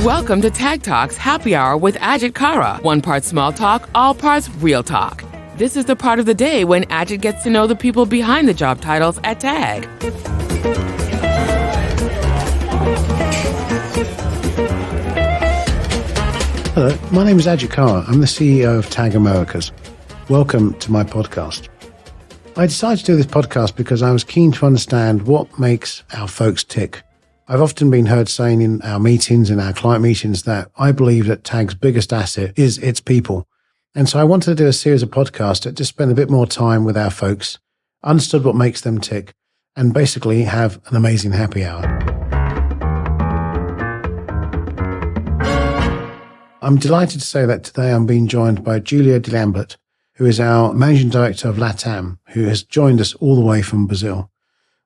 Welcome to Tag Talks Happy Hour with Ajit Kara. One part small talk, all parts real talk. This is the part of the day when Ajit gets to know the people behind the job titles at Tag. Hello, my name is Ajit Kara. I'm the CEO of Tag Americas. Welcome to my podcast. I decided to do this podcast because I was keen to understand what makes our folks tick. I've often been heard saying in our meetings, in our client meetings, that I believe that Tag's biggest asset is its people. And so I wanted to do a series of podcasts that just spend a bit more time with our folks, understood what makes them tick, and basically have an amazing happy hour. I'm delighted to say that today I'm being joined by Juliana, who is our Managing Director of LATAM, who has joined us all the way from Brazil.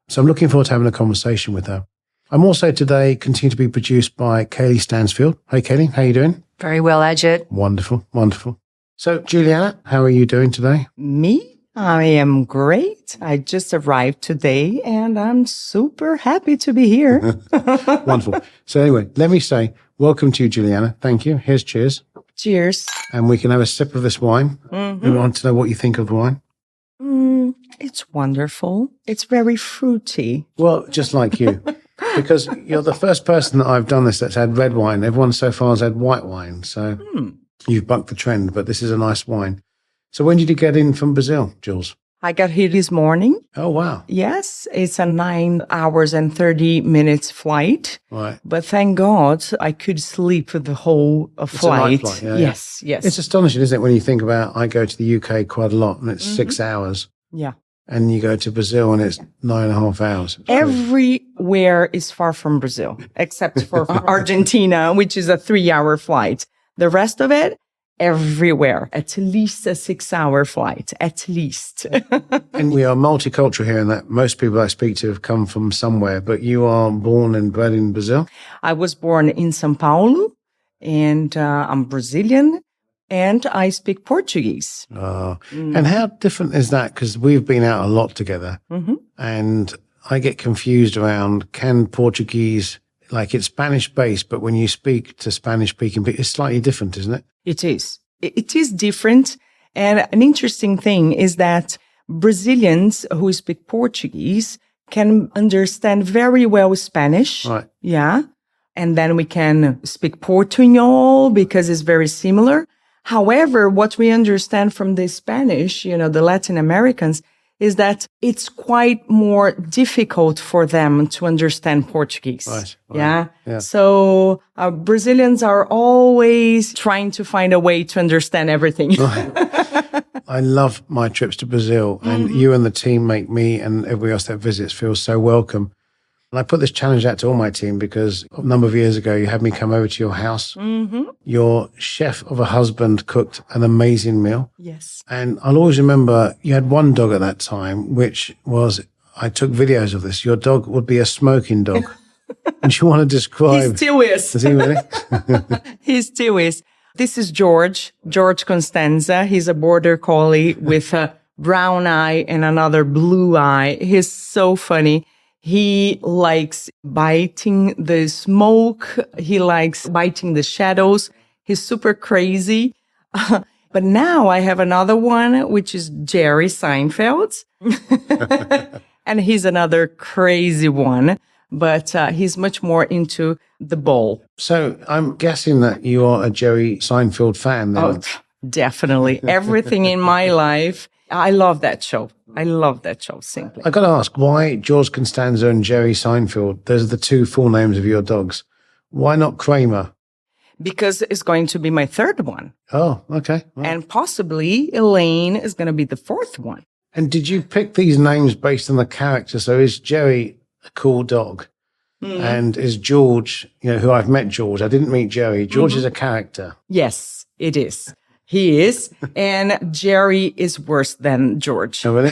So I'm looking forward to having a conversation with her. I'm also today continue to be produced by Kaylie Stansfield. Hey, Kaylie, how are you doing? Very well, Ajit. Wonderful, wonderful. So, Juliana, how are you doing today? Me? I am great. I just arrived today and I'm super happy to be here. Wonderful. So anyway, let me say welcome to you, Juliana. Thank you. Here's cheers. Cheers. And we can have a sip of this wine. We want to know what you think of the wine. It's wonderful. It's very fruity. Well, just like you. Because you're the first person that I've done this that's had red wine. Everyone so far has had white wine. So you've bucked the trend, but this is a nice wine. So when did you get in from Brazil, Jules? I got here this morning. Oh, wow. Yes, it's a 9 hours and 30 minutes flight. Right. But thank God I could sleep the whole flight. It's a night flight, yeah, yes, yes. It's astonishing, isn't it, when you think about, I go to the UK quite a lot and it's 6 hours. Yeah. And you go to Brazil and it's 9.5 hours. Everywhere is far from Brazil, except for Argentina, which is a 3-hour flight. The rest of it, everywhere, at least a 6-hour flight, at least. And we are multicultural here in that most people I speak to have come from somewhere, but you are born and bred in Brazil? I was born in São Paulo, and I'm Brazilian. And I speak Portuguese. And how different is that? Because we've been out a lot together. And I get confused around, can Portuguese, like it's Spanish-based, but when you speak to Spanish-speaking people, it's slightly different, isn't it? It is. It is different. And an interesting thing is that Brazilians who speak Portuguese can understand very well Spanish. Right. Yeah. And then we can speak Portuñol because it's very similar. However, what we understand from the Spanish, the Latin Americans, is that it's quite more difficult for them to understand Portuguese. Right. Yeah. Yeah. So Brazilians are always trying to find a way to understand everything. Right. I love my trips to Brazil, and you and the team make me and everybody else that visits feel so welcome. And I put this challenge out to all my team because a number of years ago, you had me come over to your house. Your chef of a husband cooked an amazing meal. Yes. And I'll always remember you had one dog at that time, which was, I took videos of this. Your dog would be a smoking dog. And you want to describe... He still is. Is he really? He still is. This is George Costanza. He's a border collie with a brown eye and another blue eye. He's so funny. He likes biting the smoke. He likes biting the shadows. He's super crazy. But now I have another one, which is Jerry Seinfeld. And he's another crazy one. But he's much more into the bowl. So I'm guessing that you are a Jerry Seinfeld fan then. Oh, definitely. Everything in my life. I love that show. I love that show, simply. I got to ask, why George Costanza and Jerry Seinfeld? Those are the two full names of your dogs. Why not Kramer? Because it's going to be my third one. Oh, okay. Right. And possibly Elaine is going to be the fourth one. And did you pick these names based on the character? So is Jerry a cool dog? And is George, who I've met George, I didn't meet Jerry. George is a character. Yes, it is. He is. And Jerry is worse than George. Oh, really?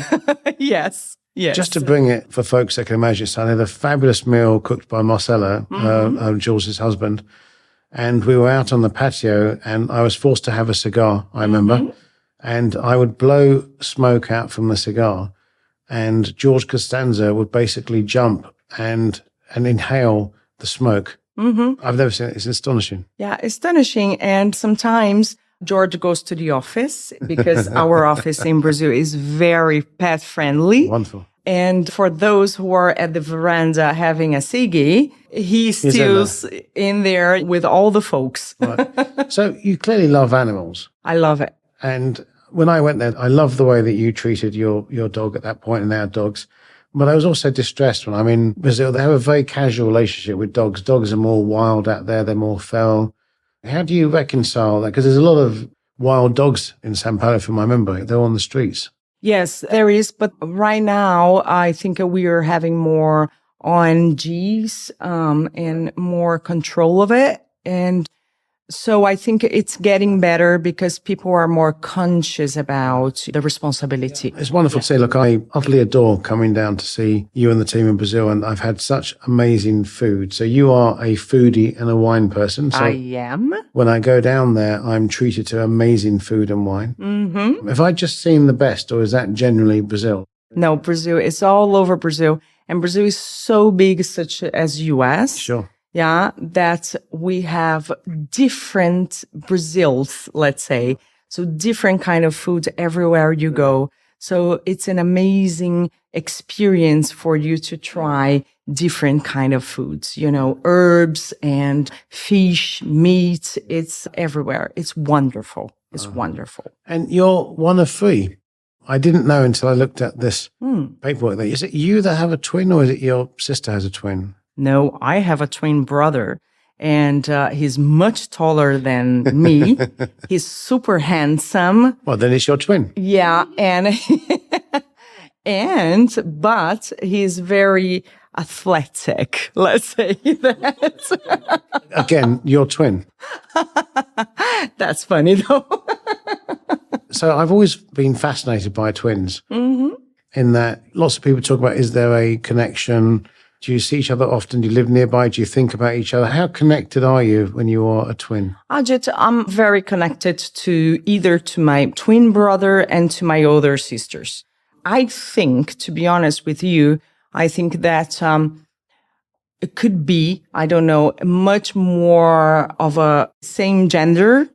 Yes. Yes. Just to bring it for folks that can imagine, so I had a fabulous meal cooked by Marcella, Jules' husband. And we were out on the patio and I was forced to have a cigar, I remember. And I would blow smoke out from the cigar. And George Costanza would basically jump and inhale the smoke. I've never seen it. It's astonishing. Yeah, astonishing. And sometimes George goes to the office because our office in Brazil is very pet friendly. Wonderful. And for those who are at the veranda having a ciggy, he's still in there with all the folks. Right. So you clearly love animals. I love it. And when I went there, I loved the way that you treated your dog at that point and our dogs. But I was also distressed when I'm in Brazil. They have a very casual relationship with dogs. Dogs are more wild out there. They're more feral. How do you reconcile that? Because there's a lot of wild dogs in São Paulo, from my memory. They're on the streets. Yes, there is. But right now, I think we are having more ONGs and more control of it. And so I think it's getting better because people are more conscious about the responsibility. It's wonderful to see. Look, I utterly adore coming down to see you and the team in Brazil, and I've had such amazing food. So you are a foodie and a wine person. So I am. when I go down there, I'm treated to amazing food and wine. Mm-hmm. Have I just seen the best, or is that generally Brazil? No, Brazil. It's all over Brazil. And Brazil is so big, such as US. Sure. Yeah, that we have different Brazils, let's say. So different kind of food everywhere you go. So it's an amazing experience for you to try different kind of foods, herbs and fish, meat. It's everywhere. It's wonderful. It's wonderful. And you're one of three. I didn't know until I looked at this paperwork there. Is it you that have a twin, or is it your sister has a twin? No, I have a twin brother, and he's much taller than me. He's super handsome. Well, then it's your twin. Yeah, but he's very athletic. Let's say that. Again, your twin. That's funny though. So I've always been fascinated by twins. Mm-hmm. In that lots of people talk about, is there a connection? Do you see each other often? Do you live nearby? Do you think about each other? How connected are you when you are a twin? Ajit, I'm very connected to my twin brother and to my older sisters. I think, to be honest with you, I think that it could be, I don't know, much more of a same gender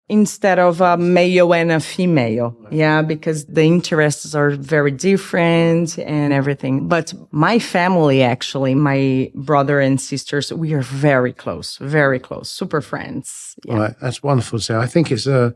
instead of a male and a female. Yeah, because the interests are very different and everything. But my family, actually, my brother and sisters, we are very close, super friends. Yeah. Right, that's wonderful to say. I think it's a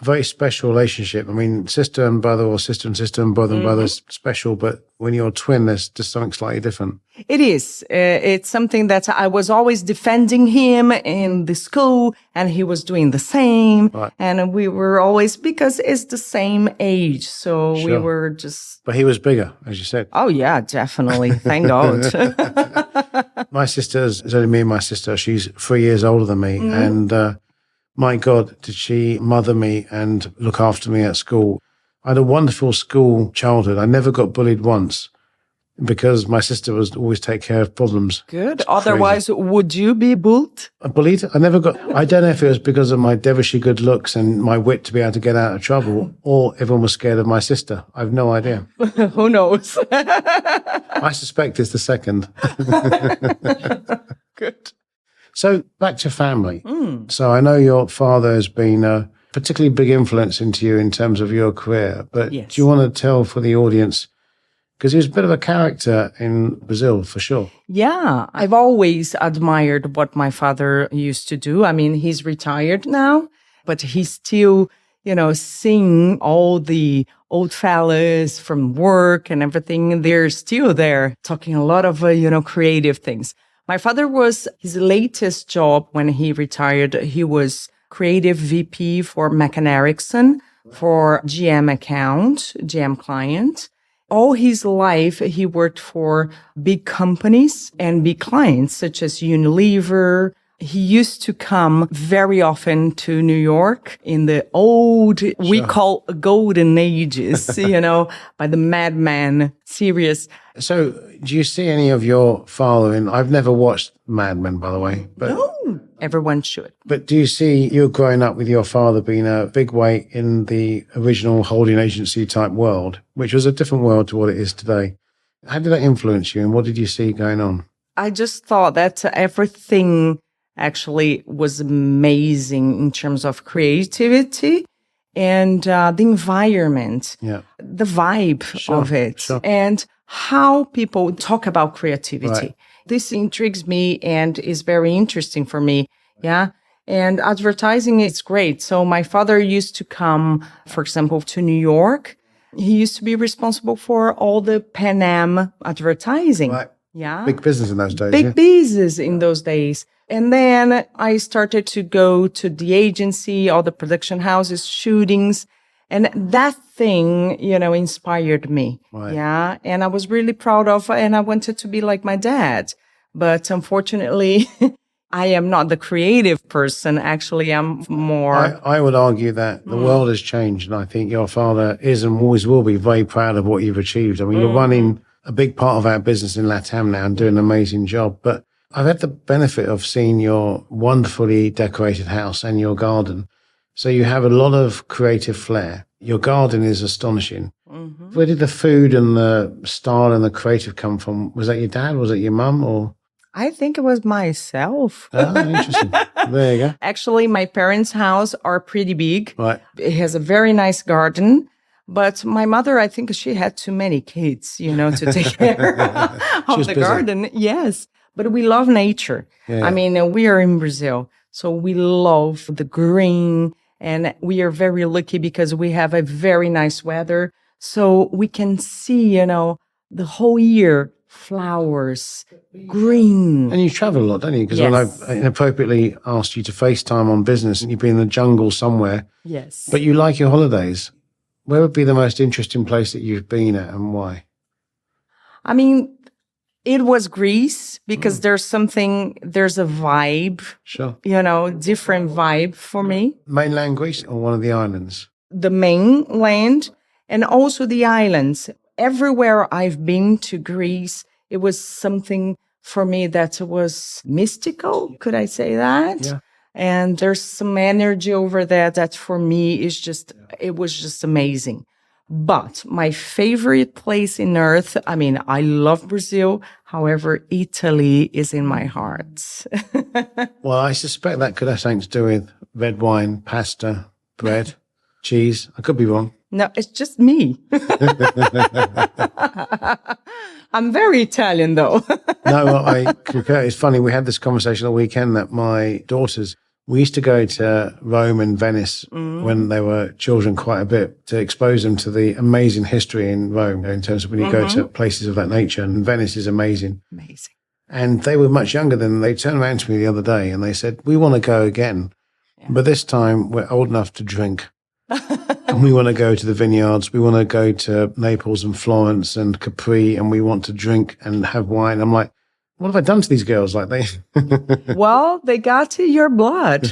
very special relationship. I mean, sister and brother, or sister and sister and brother and brother is special, but when you're a twin, there's just something slightly different. It is. It's something that I was always defending him in the school, and he was doing the same. Right. And we were always, because it's the same age. So we were just... But he was bigger, as you said. Oh, yeah, definitely. Thank God. My sister's, it's only me and my sister. She's 3 years older than me. And my God, did she mother me and look after me at school. I had a wonderful school childhood. I never got bullied once because my sister was always take care of problems. Good. Otherwise, would you be bullied? Bullied? I never got, I don't know if it was because of my devilishly good looks and my wit to be able to get out of trouble, or everyone was scared of my sister. I have no idea. Who knows? I suspect it's the second. Good. So back to family. So I know your father has been a particularly big influence into you in terms of your career, but Yes. do you want to tell for the audience, because he was a bit of a character in Brazil for sure. Yeah, I've always admired what my father used to do. I mean, he's retired now, but he's still, seeing all the old fellas from work and everything. They're still there talking a lot of, creative things. My father his latest job when he retired, he was creative VP for McCann Erickson for GM client. All his life, he worked for big companies and big clients such as Unilever. He used to come very often to New York in the old, we call golden ages, by the Mad Men series. So do you see any of your father in, I've never watched Mad Men, by the way. But, No, everyone should. But do you see you growing up with your father being a big weight in the original holding agency type world, which was a different world to what it is today? How did that influence you and what did you see going on? I just thought that everything actually was amazing in terms of creativity and the environment, the vibe of it, and how people talk about creativity. Right. This intrigues me and is very interesting for me. Yeah. And advertising is great. So my father used to come, for example, to New York. He used to be responsible for all the Pan Am advertising. Right. Yeah. Big business in those days. Big business in those days. And then I started to go to the agency, all the production houses, shootings. And that thing, inspired me. Right. Yeah. And I was really proud of, and I wanted to be like my dad. But unfortunately, I am not the creative person. Actually, I'm more. I would argue that the world has changed. And I think your father is and always will be very proud of what you've achieved. I mean, you're running a big part of our business in LATAM now and doing an amazing job. But I've had the benefit of seeing your wonderfully decorated house and your garden. So you have a lot of creative flair. Your garden is astonishing. Mm-hmm. Where did the food and the style and the creative come from? Was that your dad? Was it your mum? Or I think it was myself. Oh, interesting. There you go. Actually, my parents' house are pretty big. Right. It has a very nice garden. But my mother, I think she had too many kids, to take care of the garden. Yes. But we love nature. Yeah. I mean, we are in Brazil, so we love the green. And we are very lucky because we have a very nice weather. So we can see, the whole year, flowers, green. And you travel a lot, don't you? Because yes. when I inappropriately asked you to FaceTime on business and you've been in the jungle somewhere. Yes. But you like your holidays. Where would be the most interesting place that you've been at and why? I mean, it was Greece because there's a vibe. Sure. Different vibe for me. Mainland Greece or one of the islands? The mainland and also the islands. Everywhere I've been to Greece, it was something for me that was mystical. Could I say that? Yeah. And there's some energy over there that for me is it was just amazing. But my favorite place in earth, I mean, I love Brazil. However, Italy is in my heart. Well, I suspect that could have something to do with red wine, pasta, bread, cheese. I could be wrong. No, it's just me. I'm very Italian, though. No, I concur. It's funny. We had this conversation the weekend that my daughters, we used to go to Rome and Venice when they were children quite a bit to expose them to the amazing history in Rome in terms of when you go to places of that nature. And Venice is amazing. Amazing. And they were much younger than they turned around to me the other day and they said, we want to go again. Yeah. But this time we're old enough to drink. And we want to go to the vineyards. We want to go to Naples and Florence and Capri and we want to drink and have wine. I'm like, what have I done to these girls? Like Well, they got to your blood.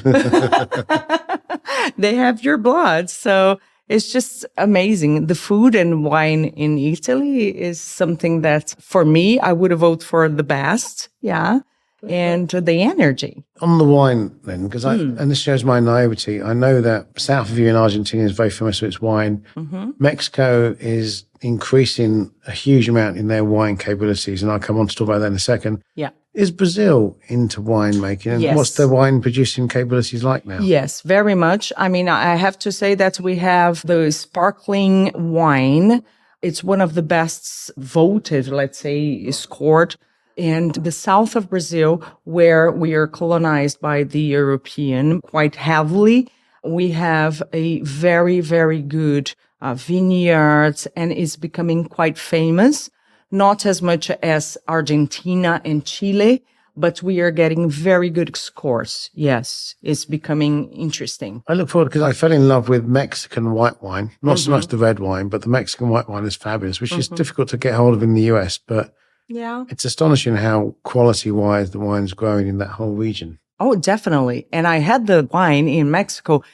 They have your blood. So it's just amazing. The food and wine in Italy is something that for me, I would vote for the best. Yeah. And the energy. On the wine then, because and this shows my naivety, I know that south of you in Argentina is very famous for its wine. Mm-hmm. Mexico is increasing a huge amount in their wine capabilities, and I'll come on to talk about that in a second. Yeah. Is Brazil into winemaking? And yes. What's their wine producing capabilities like now? Yes, very much. I mean, I have to say that we have the sparkling wine. It's one of the best voted, let's say, scored. And the south of Brazil, where we are colonized by the European quite heavily, we have a very, very good vineyards and is becoming quite famous. Not as much as Argentina and Chile, but we are getting very good scores. Yes, it's becoming interesting. I look forward because I fell in love with Mexican white wine, not so much the red wine, but the Mexican white wine is fabulous, which is difficult to get hold of in the US, but yeah, it's astonishing how quality-wise the wine's growing in that whole region. Oh, definitely. And I had the wine in Mexico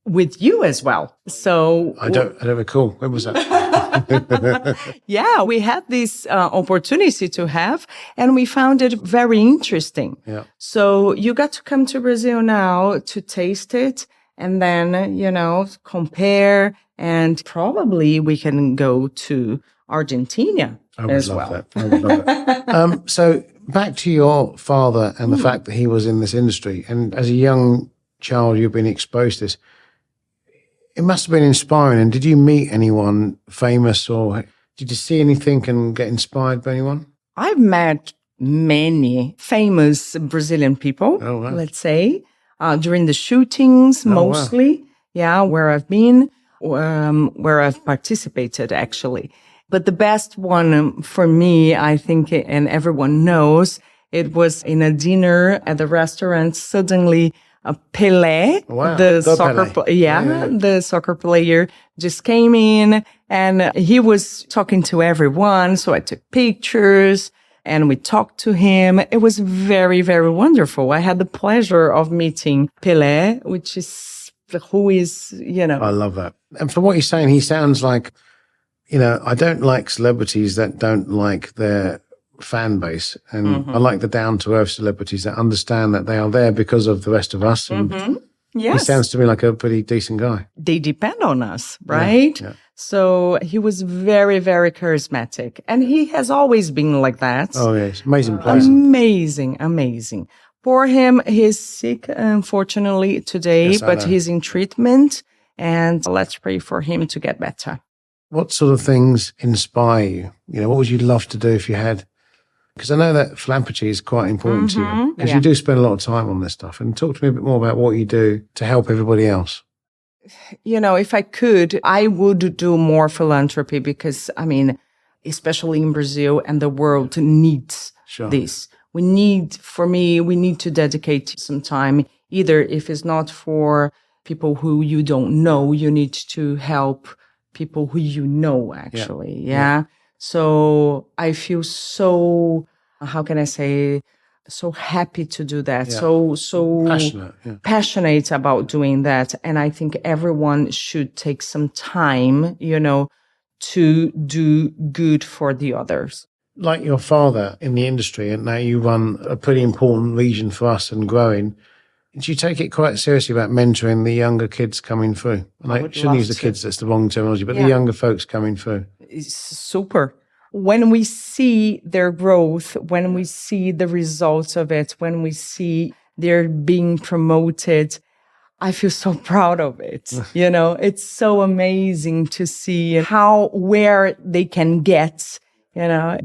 with you as well. So I don't recall. When was that? Yeah, we had this opportunity to have, and we found it very interesting. Yeah. So you got to come to Brazil now to taste it, and then, compare, and probably we can go to Argentina as well. I would love that. So Back to your father and the fact that he was in this industry, and as a young child, you've been exposed to this. It must have been inspiring. And did you meet anyone famous, or did you see anything and get inspired by anyone? I've met many famous Brazilian people, let's say, during the shootings, mostly. Yeah, where I've been, where I've participated, actually. But the best one for me, I think, and everyone knows, it was in a dinner at the restaurant. Suddenly, Pelé, the soccer player, the soccer player, just came in and he was talking to everyone. So I took pictures and we talked to him. It was very, very wonderful. I had the pleasure of meeting Pelé, who is, I love that. And from what you're saying, he sounds like, I don't like celebrities that don't like their fan base. And I like the down-to-earth celebrities that understand that they are there because of the rest of us. And he sounds to me like a pretty decent guy. They depend on us, right? Yeah. So he was very, very charismatic. And he has always been like that. Oh, yes. Amazing place. Amazing. For him, he's sick, unfortunately, today, but he's in treatment. And let's pray for him to get better. What sort of things inspire you? What would you love to do if you had? Because I know that philanthropy is quite important to you. Because you do spend a lot of time on this stuff. And talk to me a bit more about what you do to help everybody else. If I could, I would do more philanthropy because, especially in Brazil and the world needs this. We need to dedicate some time, either if it's not for people who you don't know, you need to help people who you know, actually. Yeah. So I feel so, how can I say, so happy to do that. Yeah. So passionate about doing that. And I think everyone should take some time, to do good for the others. Like your father in the industry, and now you run a pretty important region for us and growing. Do you take it quite seriously about mentoring the younger kids coming through? And I shouldn't use the kids, that's the wrong terminology, but the younger folks coming through. It's super. When we see their growth, when we see the results of it, when we see they're being promoted, I feel so proud of it. It's so amazing to see where they can get,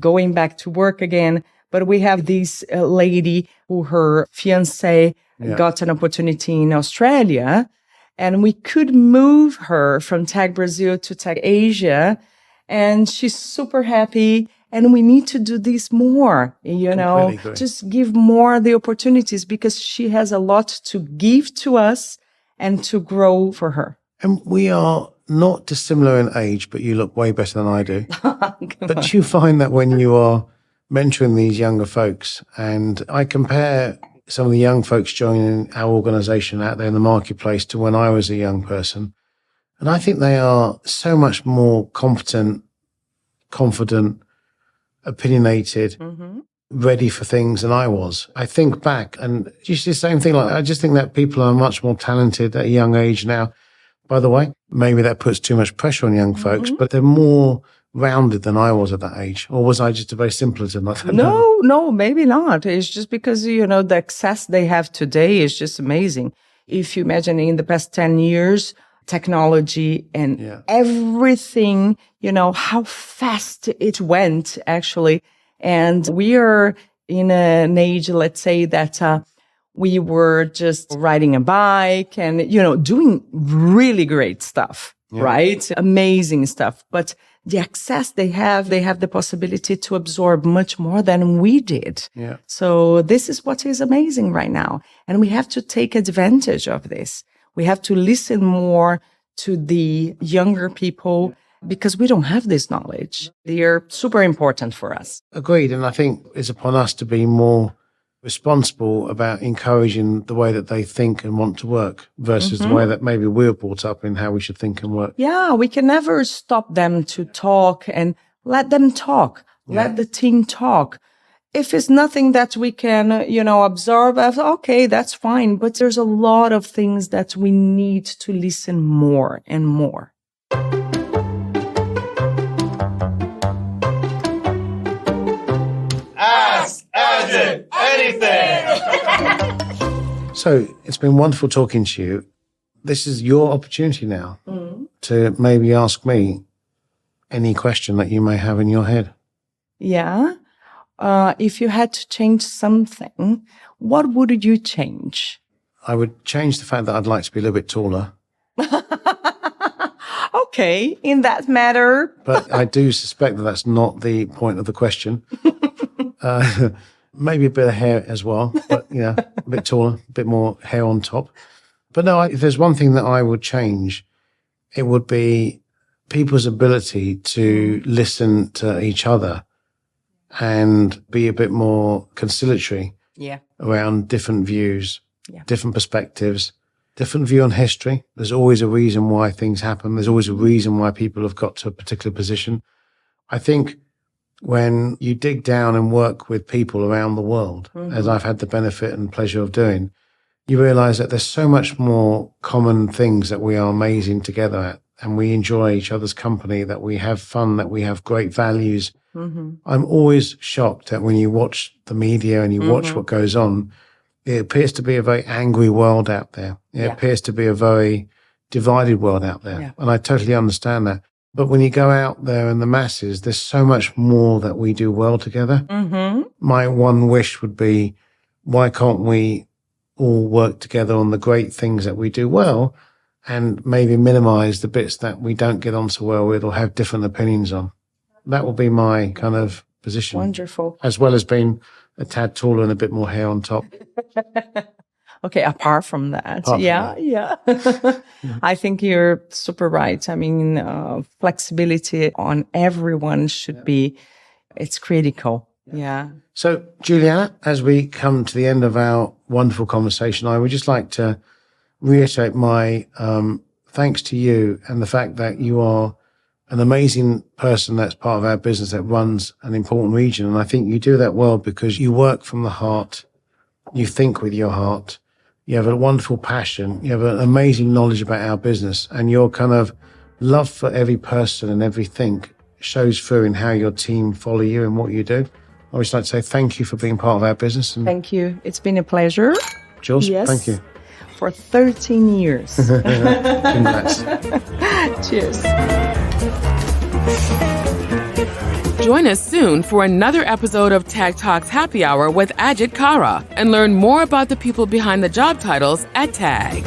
going back to work again. But we have this lady who her fiancé got an opportunity in Australia, and we could move her from Tag Brazil to Tag Asia, and she's super happy. And we need to do this more, just give more the opportunities because she has a lot to give to us and to grow for her. And we are not dissimilar in age, but you look way better than I do. But do you find that when you are mentoring these younger folks, and I compare some of the young folks joining our organization out there in the marketplace to when I was a young person, and I think they are so much more competent, confident, opinionated, ready for things than I was. I think back and just the same thing. I just think that people are much more talented at a young age now. By the way, maybe that puts too much pressure on young folks, but they're more rounded than I was at that age. Or was I just a very simpleton? No, maybe not. It's just because, the access they have today is just amazing. If you imagine in the past 10 years, technology and everything, how fast it went, actually. And we are in an age, let's say, that we were just riding a bike and, doing really great stuff, right? Amazing stuff. But the access they have the possibility to absorb much more than we did. Yeah. So this is what is amazing right now. And we have to take advantage of this. We have to listen more to the younger people because we don't have this knowledge. They are super important for us. Agreed. And I think it's upon us to be more responsible about encouraging the way that they think and want to work versus the way that maybe we're brought up in how we should think and work. Yeah, we can never stop them to talk and let them talk. Yeah. Let the team talk. If it's nothing that we can, absorb, okay, that's fine. But there's a lot of things that we need to listen more and more. Ask Ajit. also, it's been wonderful talking to you. This is your opportunity now to maybe ask me any question that you may have in your head. Yeah. If you had to change something, what would you change? I would change the fact that I'd like to be a little bit taller. Okay, in that matter. But I do suspect that that's not the point of the question. Maybe a bit of hair as well, but a bit taller, a bit more hair on top. But no, if there's one thing that I would change, it would be people's ability to listen to each other and be a bit more conciliatory around different views, different perspectives, different view on history. There's always a reason why things happen. There's always a reason why people have got to a particular position. I think when you dig down and work with people around the world, as I've had the benefit and pleasure of doing, you realize that there's so much more common things that we are amazing together at, and we enjoy each other's company, that we have fun, that we have great values. I'm always shocked that when you watch the media and you watch what goes on, it appears to be a very angry world out there. It appears to be a very divided world out there. Yeah. And I totally understand that. But when you go out there in the masses, there's so much more that we do well together. My one wish would be, why can't we all work together on the great things that we do well and maybe minimize the bits that we don't get on so well with or have different opinions on? That will be my kind of position. Wonderful. As well as being a tad taller and a bit more hair on top. Okay, apart from that. I think you're super right. I mean, flexibility on everyone should be, it's critical. Yeah. So, Juliana, as we come to the end of our wonderful conversation, I would just like to reiterate my thanks to you and the fact that you are an amazing person that's part of our business that runs an important region. And I think you do that well because you work from the heart, you think with your heart, you have a wonderful passion, you have an amazing knowledge about our business, and your kind of love for every person and everything shows through in how your team follow you and what you do. I always like to say thank you for being part of our business. And thank you. It's been a pleasure. Jules, thank you. For 13 years. Congrats. Cheers. Join us soon for another episode of Tag Talks Happy Hour with Ajit Kara and learn more about the people behind the job titles at Tag.